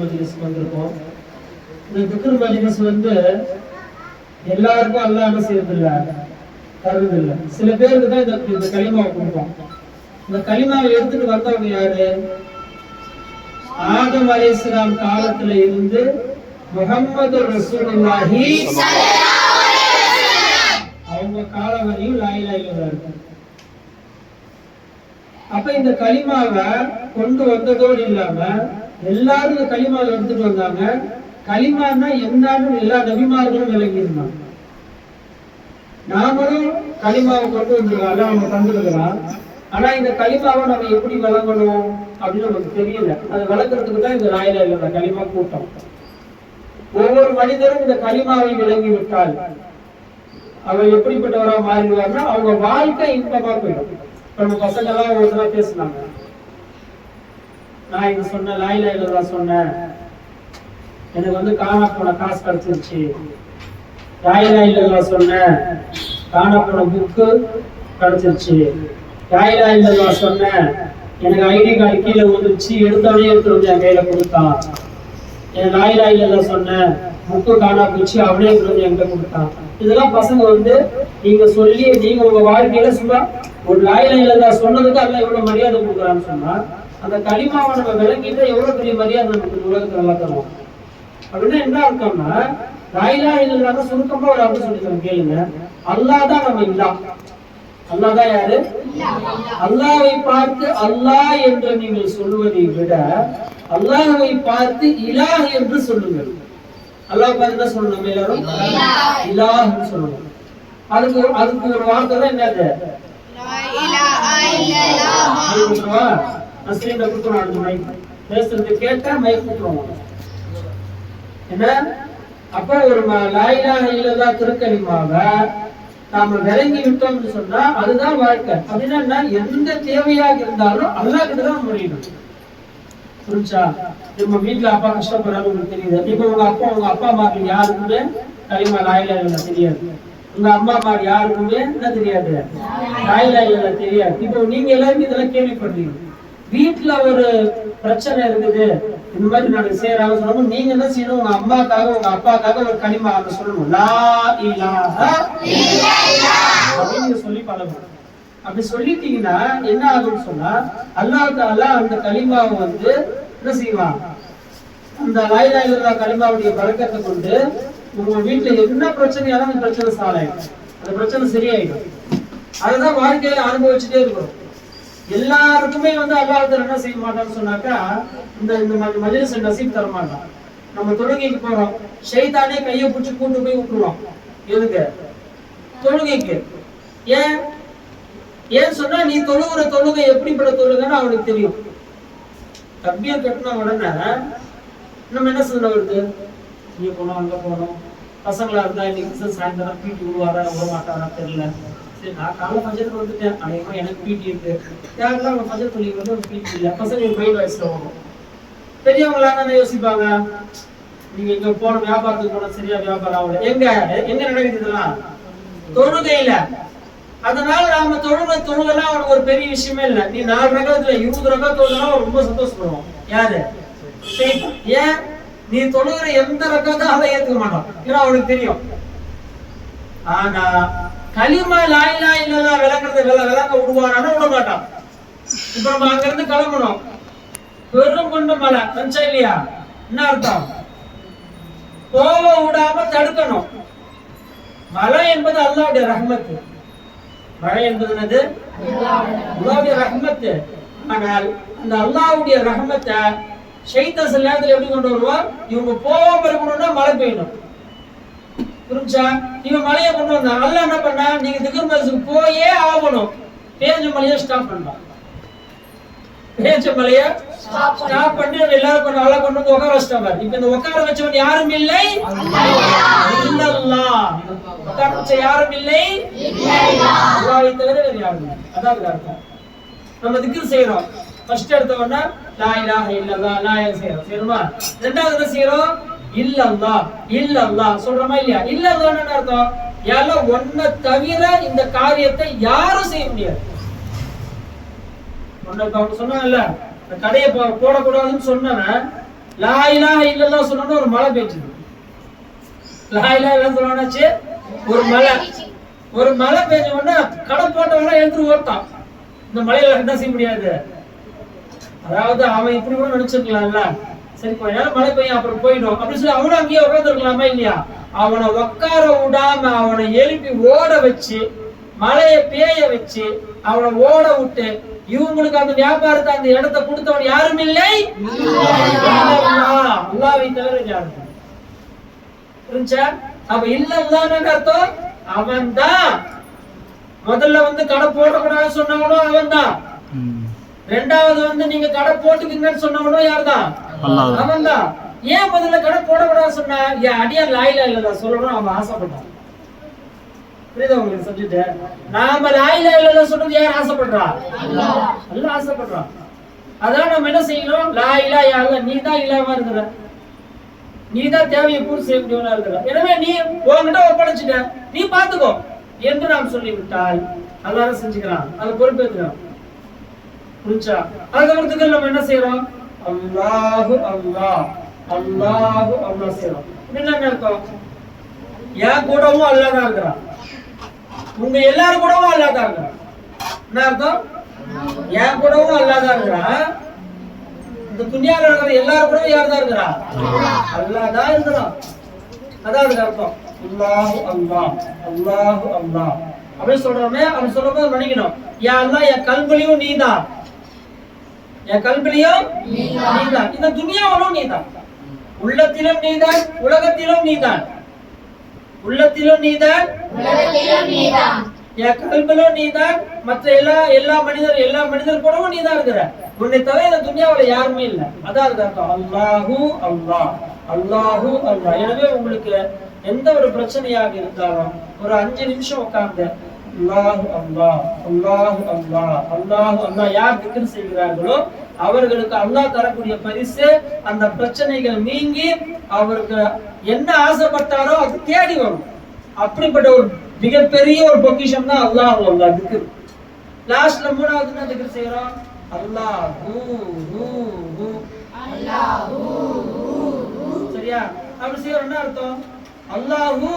மஜ்லிஸ்க்கு வந்திருக்கோம். இந்த திக்ர் மஜ்லிஸ் எல்லாருக்கும் அல்லாஹ் என்ன செய்யறதில்ல, தருவதில்லை. சில பேருக்கு தான் இந்த கலிமாவை கொடுப்போம். இந்த கலிமாவை எடுத்துட்டு வந்தவங்க யாரு? ஆதம் அலைஹிஸ்ஸலாம் காலத்துல இருந்து முஹம்மது ரசூலுல்லாஹி அவங்க காலம் வரையும் லா இலாஹ இல்லல்லாஹ் இருக்கு. அப்ப இந்த கலிமாவை கொண்டு வந்ததோடு இல்லாம எல்லாரும் இந்த கலிமாவை எடுத்துட்டு வந்தாங்க. கலிமான்னா என்னன்னு எல்லா நபிமார்களும் விளங்கியிருந்தாங்க. நாமளும் கலிமாவை கொண்டு வந்துருக்காங்க, அவங்க தந்துருக்கிறான். ஆனா இந்த கலிமாவை நம்ம எப்படி விளங்கணும் அப்படின்னு நமக்கு தெரியல. அது விளக்குறதுக்கு தான் இந்த லா இலாஹ இல்லல்லாஹ் கலிமா கூட்டம். ஒவ்வொரு மனிதரும் இந்த கலிமாவை விளங்கி விட்டால் அவர் எப்படிப்பட்டவரா மாறிடுவார்னா அவங்க வாழ்க்கை இன்பமா போயிடும். இப்ப நம்ம பசங்க எல்லாம் ஒருத்தரா பேசினாங்க, நான் இங்க சொன்ன லா இலாஹ இல்லல்லாஹ் சொன்னேன், எனக்கு காணா போன காசு கிடைச்சிருச்சு. லா இலாஹ இல்லல்லாஹ் சொன்னேன், காணா போன புக்கு கிடைச்சிருச்சு. லா இலாஹ இல்லல்லாஹ் சொன்னேன், எனக்கு ஐடி கார்டு கீழே வந்துருச்சு, எடுத்தவனே எடுத்துட்டு வந்து என் கையில கொடுத்தான். என் லா இலாஹ இல்லல்லாஹ் சொன்னேன், புக்கு காணா போச்சு, அவனே எடுத்துட்டு வந்து என்கிட்ட கொடுத்தான். இதெல்லாம் பசங்க நீங்க சொல்லி நீங்க உங்க வாழ்க்கையில சும்மா ஒரு லா இலாஹ இல்லல்லாஹ் சொன்னதுக்கு அல்லாஹ் எவ்வளவு மரியாதை கொடுக்குறான்னு சொன்னா, அந்த கலிமாவை நம்ம விளங்கிட்டு எவ்வளவு பெரிய மரியாதை நமக்கு உலகத்துல நல்லா தருவோம். அப்படின்னா என்ன அர்த்தம்னா, லா இலாஹ இல்லல்லாஹ் சுருக்கமா ஒரு அர்த்தம் சொல்லித்தரேன் கேளுங்க. அல்லாஹ் தான் நம்ம இல்லா. அல்லாஹ் தான் யாரு? அல்லாஹ்வை பார்த்து அல்லாஹ் என்று நீங்கள் சொல்வதை விட அல்லாஹ்வை பார்த்து இலாஹ் என்று சொல்லுங்கள். அல்லாஹ் பார்த்து என்ன சொல்லணும்? எல்லாரும் இலாஹ்னு சொல்லணும். அதுக்கு ஒரு வார்த்தை தான் என்னது? லா இலாஹ இல்லல்லாஹ். நஸ்ரீன் கொடுத்துறாங்க மைக் பேசுறது கேட்டா மைக் கொடுத்துருவாங்க. என்ன அப்ப ஒரு லா இலாஹ இல்லல்லாஹ் திருக்கலிமாவை நாம விளங்கி விட்டோம்னு சொன்னா அதுதான் வாழ்க்கை. அப்படின்னா எந்த தேவையாக இருந்தாலும் அல்லாஹ் கிட்ட தான் முறையிடும். புரிஞ்சா? நம்ம வீட்டுல அப்பா கஷ்டப்படுறாரு உங்களுக்கு தெரியுது. இப்ப உங்க அப்பா அம்மாக்கு யாருக்குமே கலிமா லா இலாஹ இல்லல்லாஹ் தெரியாது. உங்க அம்மா அம்மா யாருக்குமே என்ன தெரியாது? லா இலாஹ இல்லல்லாஹ் தெரியாது. இப்போ நீங்க எல்லாரும் இதெல்லாம் கேள்விப்படுறீங்க. வீட்டுல ஒரு பிரச்சனை இருக்குது, இந்த மாதிரி நாங்க செய்யறாங்க சொல்லணும். நீங்க என்ன செய்யணும்? உங்க அம்மாக்காக உங்க அப்பாக்காக ஒரு கலிமா சொல்லணும், லா இலாஹ இல்லல்லாஹ் அப்படின்னு சொல்லி பழகணும். அப்படி சொல்லிட்டீங்கன்னா என்ன ஆகும்னு சொன்னா, அல்லாஹ் தஆலா அந்த கலிமாவை என்ன செய்வான்? அந்த லா இலாஹ இல்லல்லாஹ் கலிமாவுடைய பரக்கத்தை கொண்டு உங்க வீட்டுல என்ன பிரச்சனையாலும் அந்த பிரச்சனை சால்வ் ஆயிடும், அந்த பிரச்சனை சரியாயிடும். அதுதான் வாழ்க்கையில அனுபவிச்சுட்டே இருக்கணும். எல்லாருக்குமே அல்லாஹ் தஆலா என்ன செய்ய மாட்டான்னு சொன்னாக்கா, இந்த மஜ்லிஸ் நசீப் தர மாட்டான். நம்ம தொழுகைக்கு போறோம், ஷைத்தானே கையை பிடிச்சு கூட்டு போய் விட்டுருவான். எதுக்கு? தொழுகைக்கு. ஏன் சொன்னா, நீ தொழுகிற தொழுகை எப்படிப்பட்ட தொழுகைன்னு அவனுக்கு தெரியும். தக்பீர் கட்டின உடனே நம்ம என்ன சொல்ல வருது? இங்க போனோம் அங்க போனோம். பசங்களா இருந்தா இன்னைக்கு சாயந்தரம் பீட்டி விடுவாரா விட மாட்டாரா தெரியல. சரி, நான் காலைல ஃபஜருக்கு வந்துட்டேன், அநேகமா எனக்கு பீட்டி இருக்கு. யாருக்கெல்லாம் அவங்க ஃபஜர் தொழில் ஒரு பீட்டி இல்லை, பசங்க மைண்ட் வாய்ஸ்ல வரும். பெரியவங்களா என்ன யோசிப்பாங்க? நீங்க இங்க போன வியாபாரத்துக்கு போன சரியா வியாபாரம் ஆகல. எங்க நடக்குது இதெல்லாம்? தொழுகையில. அதனால நாம தொழுகெல்லாம் அவனுக்கு ஒரு பெரிய விஷயமே இல்லை. நீ 4 ரகத்துல 20 ரகம் தொழுகலாம் ரொம்ப சந்தோஷப்படுவோம். யாரு? ஏன்? நீ தொழுகிற எந்த ரகத்தையும் அதை ஏத்துக்க மாட்டான், ஏன்னா அவனுக்கு தெரியும். ஆனா கலிமா லா இலாஹ இல்லல்லாஹ் விளங்க விடுவானா? விட மாட்டான். இப்ப நம்ம அங்க இருந்து கிளம்பணும், பெரும் கொண்ட மலை வந்துச்சா இல்லையா? என்ன அர்த்தம்? போக விடாம தடுக்கணும். மழை என்பது அல்லாஹ்வுடைய ரஹ்மத். மழை என்பது என்னது? அல்லாஹ்வுடைய ரஹ்மத். ஆனால் அந்த அல்லாஹ்வுடைய ரஹ்மத்தை ஷைத்தான் சில நேரத்துல எப்படி கொண்டு வருவான்? இவங்க போகாம இருக்கணும்னா மழை பெய்யணும். புரிஞ்சா? இவன் மழையை கொண்டு வந்தான். அல்லாஹ் என்ன பண்ணா, நீங்க திக்ர் மஜ்லிஸ்க்கு போயே ஆகணும். பேஞ்ச மழையை ஸ்டாப் பண்ணலாம். பேஞ்ச மழையை ஸ்டாப் பண்ணி எல்லாரும் கொண்டு அல்லாஹ் கொண்டு வந்து உட்கார வச்சிட்டாங்க. இப்ப இந்த உட்கார வச்சவன் யாரும் இல்லை இல்லல்லாஹ். உட்கார வச்ச யாரும் இல்லை அல்லாஹ்வை தவிர வேற யாரும் இல்லை. அதான் அர்த்தம். நம்ம திக்ர் செய்யறோம், ஃபர்ஸ்ட் எடுத்தவொன்னா லா இலாஹ இல்லல்லாஹ் லா இலாஹ செய்யறோம். சரிமா? ரெண்டாவது என்ன செய்யறோம்? இல்லல்லாஹ் சொல்றோமா இல்லையா? இல்லல்லாஹ் என்ன அர்த்தம்? யாரெல்லாம் ஒன்ன தவிர இந்த காரியத்தை யாரும் செய்ய முடியாது. ஒன்ன சொன்னாங்கல்ல, கடையை போடக்கூடாதுன்னு சொன்னவன் லா இலாஹ இல்லல்லாஹ் சொன்னோம்னா ஒரு மழை பெய்யுது. லா இலாஹ இல்லல்லாஹ் சொன்னாச்சு ஒரு மழை பெய்ஞ்ச உடனே கடை போட்டவங்க எழுந்து ஓட்டான். இந்த மழையில என்ன செய்ய முடியாது. அதாவது அவன் இப்படி கூட நினைச்சிருக்கலாம்ல, சரி கொஞ்ச நேரம் மழை பெய்யும் அப்புறம் போயிடும் அப்படின்னு சொல்லி அவனும் அங்கேயே உட்காந்துருக்கலாமா இல்லையா? அவனை உட்கார விடாம அவனை எழுப்பி ஓட வச்சு மழைய பேய வச்சு அவனை ஓட விட்டு இவங்களுக்கு அந்த வியாபாரத்தை அந்த இடத்தை கொடுத்தவன் யாரும் இல்லை, அல்லாஹ்வை தவிர யாரும். புரிஞ்சா? அப்ப இல்லல்லாஹ்னு அர்த்தம் அவன் தான். முதல்ல வந்து கடை போடக்கூடாதுன்னு சொன்னவனும் அவன் தான். ரெண்டாவது நீங்க கடை போட்டுக்கீங்கன்னு சொன்னவனும் யார் தான்? அவன் தான். ஏன் முதல்ல கடை போடக்கூடாதுன்னு சொன்னா அடியார் லா இலாஹ இல்லல்லாஹ் சொல்லணும் அவன் ஆசைப்பட்டான். புரியுதா உங்களுக்கு சப்ஜெக்ட்? நாம லா இலாஹ இல்லல்லாஹ் சொல்றது யார் ஆசைப்படுறா? அல்லாஹ் ஆசைப்படுறான். அதான் நம்ம என்ன செய்யணும்? லா இலாஹ இல்லல்லாஹ் நீ தான் இல்லாம இருக்கிற, நீ தான் தேவையை பூர்த்தி செய்ய முடியவனா இருக்கிற, எனவே நீ உன்கிட்ட ஒப்படைச்சிட்ட, நீ பாத்துக்கோ என்று நாம் சொல்லிவிட்டால் அல்லாஹ் செஞ்சுக்கிறான், அதை பொறுப்பேற்கிறான். புரிஞ்சா? அதுக்கப்புறத்துக்கு நம்ம என்ன செய்யறோம்? அல்லாஹு அல்லாஹ் அல்லாஹு அல்லாஹ் செய்யறோம். என்ன அர்த்தம்? என் கூடவும் அல்லாஹ் தான் இருக்கிறான், உங்க எல்லாரும் கூடவும் அல்லாஹ் தான் இருக்கிறான். என்ன அர்த்தம்? என் கூடவும் அல்லாஹ் தான் இருக்கிறான், இந்த துன்யால இருக்கிற எல்லாரும் கூடவும் யார் தான் இருக்கிறா? அல்லாஹ் தான் இருக்கிறான். அதான் அதுக்கு அர்த்தம். அல்லாஹு அல்லாஹ் அல்லாஹு அல்லாஹ் அப்படின்னு சொல்றோமே, அவன் சொல்லும்போது நினைக்கணும், யா அல்லாஹ் என் கல்விலையும் நீதான், என் கல்விலையும் நீதான், இந்த துன்யாவிலும் நீதான், உள்ளத்திலும் நீதான், உலகத்திலும் நீதான், உள்ளத்திலும் நீதான், என் கல்விலும் நீதான், மற்ற எல்லா மனிதர் கூடவும் நீதான் இருக்கிற, உன்னை தவிர இந்த துன்யாவுல யாருமே இல்லை. அதான் அதுக்கு அர்த்தம். அல்லாஹு அல்லாஹ் அல்லாஹு அல்லாஹ். எனவே உங்களுக்கு எந்த ஒரு பிரச்சனையாக இருந்தாலும் ஒரு 5 நிமிஷம் உட்கார்ந்து அல்லாஹு அல்லாஹ் அல்லாஹு அல்லாஹ் அல்லாஹு அல்லாஹ் யார் திக்ர் செய்கிறார்களோ அவர்களுக்கு அல்லாஹ் தரக்கூடிய பரிசு அந்த பிரச்சனைகள் நீங்கி அவருக்கு என்ன ஆசைப்பட்டாரோ அது தேடி வரும். அப்படிப்பட்ட ஒரு மிகப்பெரிய ஒரு பொக்கிஷம் தான் அல்லாஹு அல்லாஹ் திக்ர். லாஸ்ட்ல 3வது என்ன திக்ர் செய்றோம்? அல்லாஹு ஹூ ஹூ அல்லாஹு சரியா? அப்படி செய்யறோம் என்ன அர்த்தம்? அல்லாஹு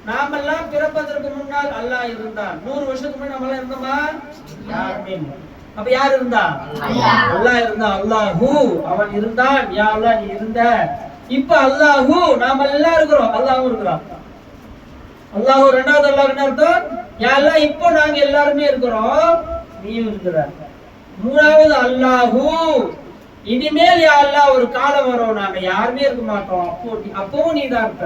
நாமெல்லாம் பிறப்பதற்கு முன்னால் அல்லாஹ் இருந்தான். 100 வருஷத்துக்கு முன்னாடி நாமெல்லாம் இருந்தோமா? யாருமே இல்லை. அப்ப யார் இருந்தா? அல்லாஹ் இருந்தான். அல்லாஹு அவன் இருந்தான். யா அல்லாஹ் நீ இருந்த. இப்ப அல்லாஹு நாம எல்லாம் இருக்கிறோம், அல்லாஹ்வும் இருக்கிறான். அல்லாஹு ரெண்டாவது அல்லாஹ் என்ன அர்த்தம்? யா அல்லாஹ் இப்போ நாங்க எல்லாருமே இருக்கிறோம், நீயும் இருக்கிற. 3வது அல்லாஹு இனிமேல் யா அல்லாஹ் ஒரு காலம் வரும் நாங்க யாருமே இருக்க மாட்டோம், அப்பவும் நீ தான் இருப்ப,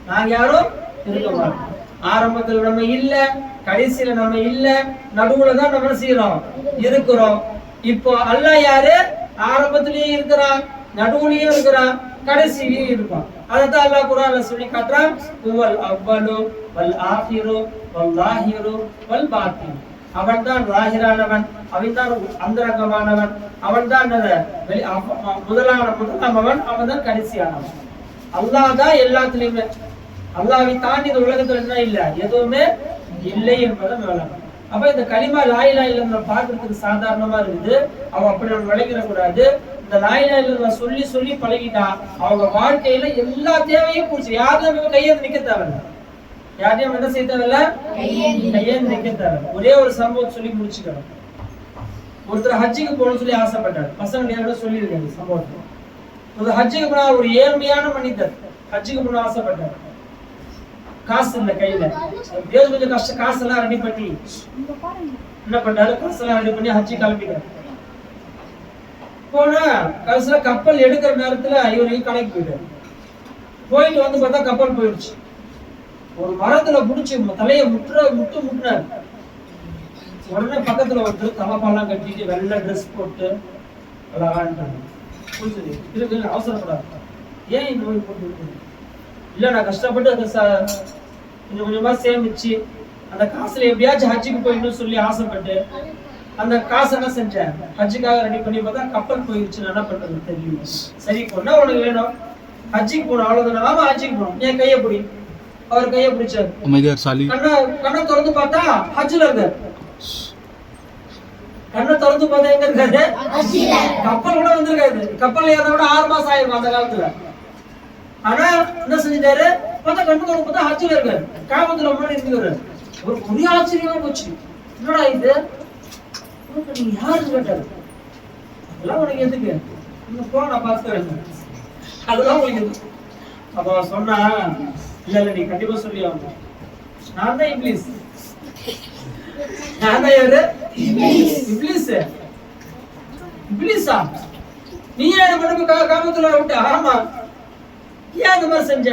நாங்க யாரும் இருக்க மாட்டோம். ஆரம்பத்துல நம்ம இல்ல, கடைசியில நம்ம இல்ல, நடுவுல தான் நம்ம செய்யறோம் இருக்கிறோம். இப்போ அல்லாஹ் யாரு? ஆரம்பத்திலயும் இருக்கிறான், நடுவுலயும் இருக்கிறான், கடைசியிலயும் இருப்பான். அதான் அல்லாஹ் குர்ஆன்ல சொல்லி காட்டுறான், ஹுவல் அவ்வலு வல் ஆகிரு வல் லாஹிரு வல் பாத்தின். அவன் தான் லாஹிரானவன், அவன் தான் அந்தரங்கமானவன், அவன் தான் முதலாமவன், அவன் தான் கடைசியானவன். அல்லாஹ் தான் எல்லாத்துலயுமே. அல்லாஹ்வை தாண்டி இந்த உலகத்துல என்ன இல்ல, எதுவுமே இல்லை என்பதை மேலும். அப்ப இந்த கலிமா லா இலாஹ இல்லல்லாஹ் பார்க்கிறதுக்கு சாதாரணமா இருக்குது, அவன் அப்படி நம்ம விளங்கிட கூடாது. இந்த லா இலாஹ இல்லல்லாஹ் சொல்லி சொல்லி பழகிட்டா அவங்க வாழ்க்கையில எல்லா தேவையும் பூர்த்தி. யாரும் கையேந்து நிக்க தேவையில்லை, யாரையும் என்ன செய்ய தேவையில்ல, கையேந்து நிக்க தேவையில்லை. ஒரே ஒரு சம்பவம் சொல்லி முடிச்சுக்கணும். ஒருத்தர் ஹஜ்ஜுக்கு போகணும்னு சொல்லி ஆசைப்பட்டார். பசங்க நேரம் சொல்லியிருக்காங்க சம்பவத்தை. ஒரு ஹஜ்ஜுக்கு போன ஒரு ஏழ்மையான மனிதர் ஹஜ்ஜுக்கு போன ஆசைப்பட்டார். காசு இல்ல கையில, கொஞ்சம் கஷ்ட காசெல்லாம் ரெடி பண்ணி என்ன பண்ணாரு, காசெல்லாம் ரெடி பண்ணி ஹஜ்ஜி கிளம்பிட்டார். போனா கடைசியில கப்பல் எடுக்கிற நேரத்துல இவரையும் கடைக்கு போயிட்டாரு. போயிட்டு வந்து பார்த்தா கப்பல் போயிடுச்சு. ஒரு மரத்துல புடிச்சு தலைய முட்டினாரு. உடனே பக்கத்துல ஒருத்தர் தலைப்பாலாம் கட்டிட்டு வெள்ளை ட்ரெஸ் போட்டு அழகான்ட்டாங்க. புரிஞ்சுது? இருக்கு அவசரப்படாது, ஏன் இந்த மாதிரி போட்டு? இல்ல நான் கஷ்டப்பட்டு அந்த கொஞ்சம் கொஞ்சமா சேமிச்சு அந்த காசுல எப்படியாச்சும் ஹஜ்ஜுக்கு போயிடணும்னு சொல்லி ஆசைப்பட்டு அந்த காசு என்ன செஞ்சேன், ஹஜ்ஜுக்காக ரெடி பண்ணி பார்த்தா கப்பல் போயிடுச்சு, என்ன பண்றது தெரியல. சரி பொண்ணா உனக்கு வேணும், ஹஜ்ஜுக்கு போகணும், அவ்வளவுதானே? ஆமா ஹஜ்ஜுக்கு போகணும், என் கையை பிடி. அவர் கையை பிடிச்சாரு. கண்ணை திறந்து பார்த்தா ஹஜ்ஜுல இருந்தார். கண்ணை திறந்து பார்த்தா எங்க இருக்காது? கப்பல் கூட வந்திருக்காது. கப்பல் ஏறத விட 6 மாசம் ஆயிருக்கும் அந்த காலத்துல. ஆனா என்ன செஞ்சிட்டாரு? பார்த்தா கண்ணு திறந்து பார்த்தா ஹஜ்ல இருக்காரு. காபத்துல முன்னாடி இருந்துருக்காரு. ஒரு பெரிய ஆச்சரியமா போச்சு. என்னடா இது? நீங்க யாருன்னு கேட்டாரு. அதெல்லாம் உனக்கு எதுக்கு? நீங்க போ, நான் பாத்துக்கிறேன். அதெல்லாம் உங்களுக்கு அப்ப சொன்னா, இல்ல நீ கண்டிப்பா சொல்லி ஆகணும். நான் தான் இப்ளீஸ். நான் தான் யாரு? இப்ளீஸ். இப்ளீஸா? நீ ஏன் மட்டும் காபத்துல விட்ட? ஆமா. ஏன் அந்த மாதிரி செஞ்ச?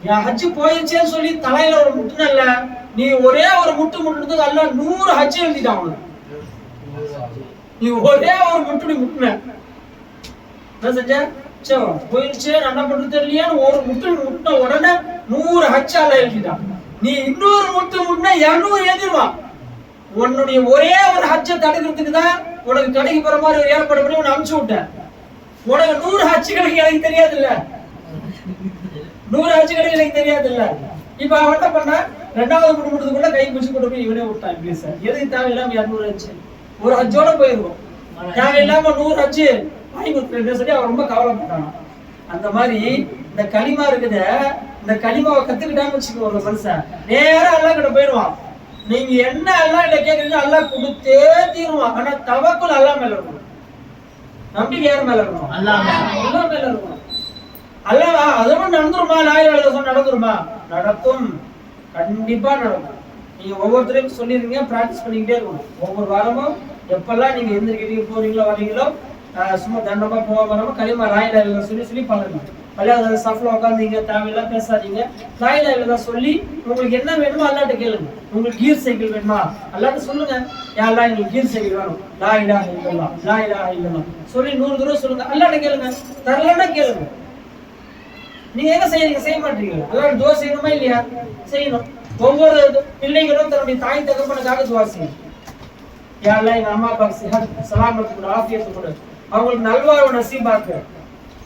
என் ஹஜ்ஜு போயிடுச்சேன்னு சொல்லி தலையில ஒரு முட்டுனல்ல, நீ ஒரே ஒரு முட்டு முட்டுனதுக்கு அல்ல 100 ஹஜ்ஜு எழுதிட்டான். நீ ஒரே ஒரு முட்டுடி முட்டுன, என்ன செஞ்ச? போயிடுச்சு, என்ன பண்றது தெரியலையான்னு ஒரு முட்டு முட்டின உடனே 100 ஹஜ்ஜால எழுதிட்டான். நீ இன்னொரு முட்டு முட்டினா 200 எழுதிடுவான். உன்னுடைய ஒரே ஒரு ஹஜ்ஜை தடுக்கிறதுக்கு தான் உனக்கு கடைக்கு போற மாதிரி ஒரு ஏற்பாடு பண்ணி உன்னை அனுப்பிச்சு விட்டேன். உனக்கு 100 ஹஜ்ஜு கிடைக்க எனக்கு தெரியாது இல்ல, 100 ஹஜ்ஜு கிடைக்க எனக்கு தெரியாது இல்ல. இப்ப அவன் என்ன பண்ண, 2வது முட்டு முட்டுக்குள்ள கை பிடிச்சு கொண்டு போய் இவனே விட்டான். இப்ளீஸ் எதுக்கு தேவையில்லாம 200 ஹஜ்ஜு? ஒரு ஹஜ்ஜோட போயிருக்கும். தேவையில்லாம 100 ஹஜ்ஜு வாங்கி கொடுத்துருன்னு சொல்லி அவன் ரொம்ப கவலைப்பட்டான். அந்த மாதிரி இந்த களிமா இருக்குது, இந்த களிமாவை கத்துக்கிட்டான்னு வச்சுக்கோ, ஒரு மனுஷன் நேரா அல்லாஹ் கிட்ட போயிடுவான். நீங்க என்ன அல்லாஹ் கிட்ட கேக்குறீங்க அல்லாஹ் கொடுத்தே தீருவான். ஆனா தவக்குல் அல்லாஹ் மேல இருக்கணும், நம்பிக்கை யார் மேல இருக்கணும்? அல்லாஹ் மேல இருக்கணும். அல்லாஹ் அதுவும் நடந்துருமா? லா இலாஹ இல்லல்லாஹ் நடந்துருமா? நடக்கும், கண்டிப்பா நடக்கும். நீங்க ஒவ்வொருத்தரையும் சொல்லிருக்கீங்க, பிராக்டிஸ் பண்ணிக்கிட்டே இருக்கணும். ஒவ்வொரு வாரமும் எப்பெல்லாம் நீங்க எந்திரிக்கிறீங்க, போறீங்களோ வரீங்களோ, சும்மா தண்டமா போக வராம களிமா லா இலாஹ இல்லல்லாஹ் சொல்லி பழகுங்க. பள்ளியாத சஃப்ல உட்கார்ந்தீங்க, தேவையில்லாம் பேசாதீங்க, லா இலாஹ இல்லல்லாஹ் சொல்லி உங்களுக்கு என்ன வேணுமோ அல்லாஹ்ட்ட கேளுங்க. உங்களுக்கு கீர் சைக்கிள் வேணுமா அல்லாஹ்ட்ட சொல்லுங்க, யா அல்லாஹ் எனக்கு கீர் சைக்கிள் வேணும், லா இலாஹ இல்லல்லாஹ் லா இலாஹ இல்லல்லாஹ் சொல்லி 100 தடவை சொல்லுங்க. அல்லாஹ்ட்ட கேளுங்க, தரலன்னா கேளுங்க. நீங்க என்ன செய்யறீங்க? செய்ய மாட்டீங்க. அல்லாஹ் துஆ செய்யணுமா இல்லையா? செய்யணும். ஒவ்வொரு பிள்ளைகளும் தன்னுடைய தாய் தகப்பனுக்காக துஆ செய்யணும். யா அல்லாஹ் எங்க அம்மா அப்பாக்கு சிஹத் சலாமத் கொடு, ஆஃபியத் கொடு, அவங்களுக்கு நல்வாழ்வு நசீபாக்கு,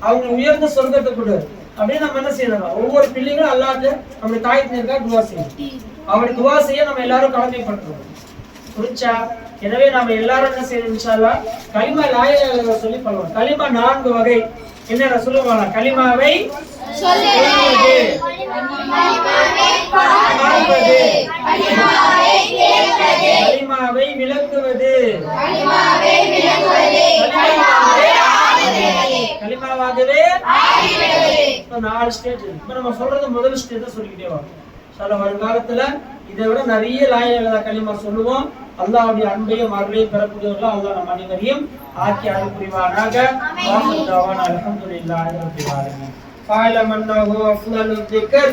அவங்க உயர்ந்த சொர்க்கத்தை கொடு அப்படின்னு நம்ம என்ன செய்யணும்? ஒவ்வொரு பிள்ளைகளும் அல்லாஹ்ட்ட நம்முடைய தாய் தந்தையருக்காக துஆ செய்யணும். அவருடைய துஆ செய்ய நம்ம எல்லாரும் கடமைப்பட்டிருக்கோம். புரிஞ்சா? எனவே நாம எல்லாரும் என்ன செய்யணும்? இன்ஷா அல்லாஹ் கலிமா லா இலாஹ இல்லல்லாஹ் சொல்லி பழகணும். கலிமா 4 வகை. என்ன சொல்லுவாங்க? கலிமாவை சொல்லுவது, கலிமாவை விளக்குவது, கலிமாவாகவே 4 ஸ்டேஜ். இப்ப நம்ம சொல்றது முதல் ஸ்டேஜ் சொல்லிக்கிட்டே வரோம். சில வருங்காலத்துல இதை விட நிறைய லா இலாஹ இல்லல்லாஹ் கலிமா சொல்லுவோம். அல்லாஹ்வுடைய அன்பையும் அருளையும் பெறக்கூடியவர்களா அல்லாஹ் நம்ம அனைவரையும் ஆக்கி அருள் புரிவானாக. அல்ஹம்துலில்லாஹி ரப்பில் ஆலமீன். ஃபஅலமன்னஹு அஃலலுல் திக்ர்.